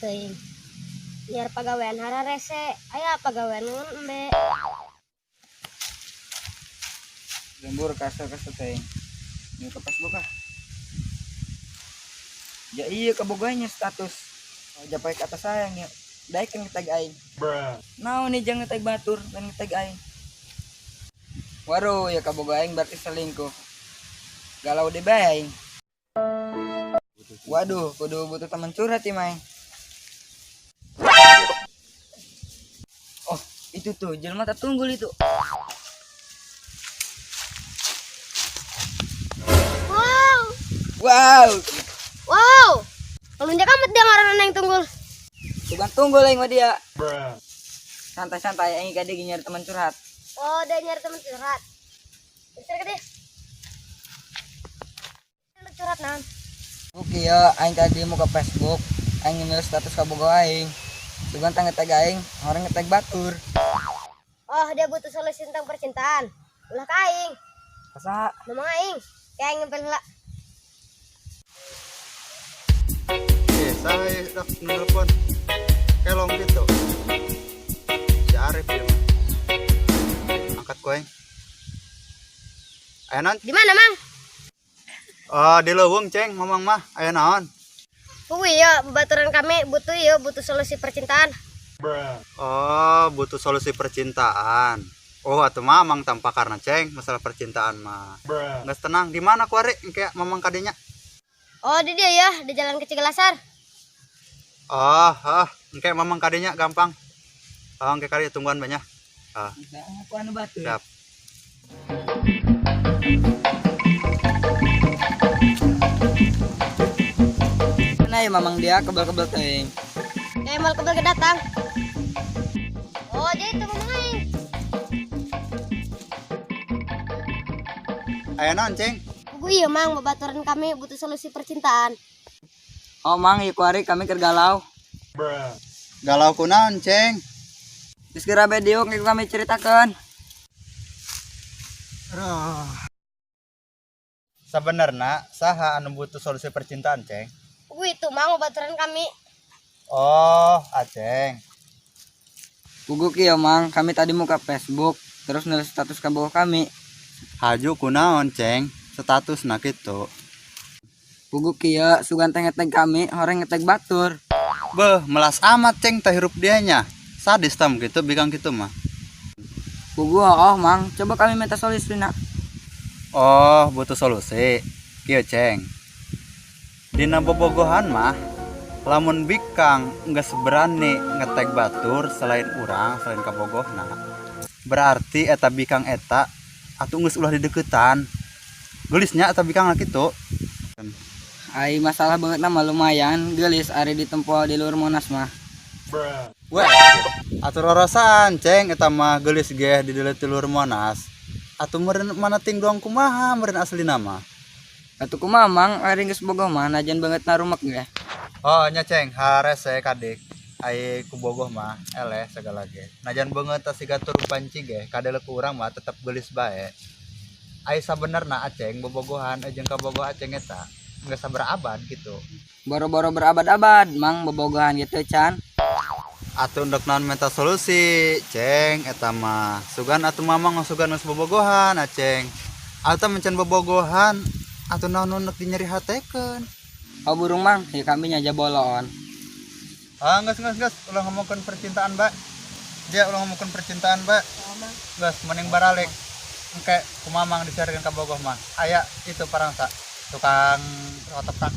teuing. Biar pagawean hara rese, aya pagawean embe. Lembur kasar-kasar teuing. Ini ke Facebook ah. Ya iya kaboganya status. Japai kata sayang ya. Daek yang ngetag aing. Naon nih jangan ngetag batur dan ngetag aing. Waduh ya kaboga aing berarti selingkuh. Galau deh bae aing. Waduh, kudu butuh teman curhat ya, Mai. Oh, itu tuh, jelma tak tunggul itu. Wow, Wow, wow. Ngelunjak amat dia ngaran yang tunggul. bukan tunggul aing mah dia. Santai-santai aing gade nyari teman curhat. Oh, dia nyari teman curhat. Bisa ke dia? Lu curhat naon? Oke ya, aing tadi mau ke Facebook, aing ngemil status kaboga aing. Sugan tang ngetag aing, orang ngetag batur. Oh, dia butuh solusi tentang percintaan. Ulah ka aing. Asa? Mamang aing. Kayak aing ngempel heula. Saya dak nelpon kelong gitu si Arif ya angkat koeng aya naon Di mana, Mang? di leuweung ceng mamang mah aya naon Kuwi ya, babaturan kami butuh solusi percintaan. butuh solusi percintaan atuh mamang tanpa karena ceng masalah percintaan mah geus tenang di mana ku ari engke mamang kadinya Oh, di dia ya, di jalan ke Cigelasar. engke mamang kadinya gampang engke kali tungguan banyak Aku anu batur. siap Nah ya mamang dia kebel-kebel teuing. Kayak mal kebel kedatang. Oh, jadi itu mamang aing. aya naon ceng Kuwi ya, Mang, babaturan kami butuh solusi percintaan. Oh mang, iku hari kami keur galau. galau kunaon ceng Geus kira video iku kami ceritakeun. Sebenarnya saha anu butuh solusi percintaan ceng Kuwi itu, Mang, babaturan kami. Aceng Puguk ya mang, kami tadi mau ke Facebook, terus nulis status kaboga kami. haju kunaon ceng status na kitu Puguk ya, sugan teh ngetag kami, orang ngetag batur. beuh melas amat ceng teh hirup dianya sadis tam gitu bigang gitu mah Pugu oh mang, coba kami minta solusi nak. butuh solusi kieu ceng dina bobogohan mah lamun bikang geus berani ngetag batur selain urang selain kabogohna berarti eta bikang eta atuh geus ulah dideukeutan geulisnya eta bikang kitu Ai masalah banget nama lumayan, gelis ari ditempo di luar Monas mah. weh atuh rorosan ceng eta mah geulis ge di luar Monas atuh meureun mana ting doang kumaha meureun aslina mah Atuh kumaha mang, ari geus bogoh mah najan banget narumek ge. nya ceng harese kadik ai ku bogoh mah eleh segala ge najan beungeut teh siga tur panci ge kadele ku urang mah tetep geulis bae ai sabenerna aceng bobogohan jeung kabogoh aceng eta geus sabaraabad gitu Boro-boro berabad-abad mang bobogohan gitu can. atuh ndek naon minta solusi ceng eta mah sugan atuh mamang sugan geus bobogohan aceng atuh mencen bobogohan atuh naon ndek dinyeri hatekeun Oh burung mang, ya kami nyaja bolon. geus ulah ngomongkeun percintaan Mbak dia ulah ngomongkeun percintaan Mbak geus mending baralik engke ku mamang disarikeun ka bogoh mah aya itu parangsa tukang rotop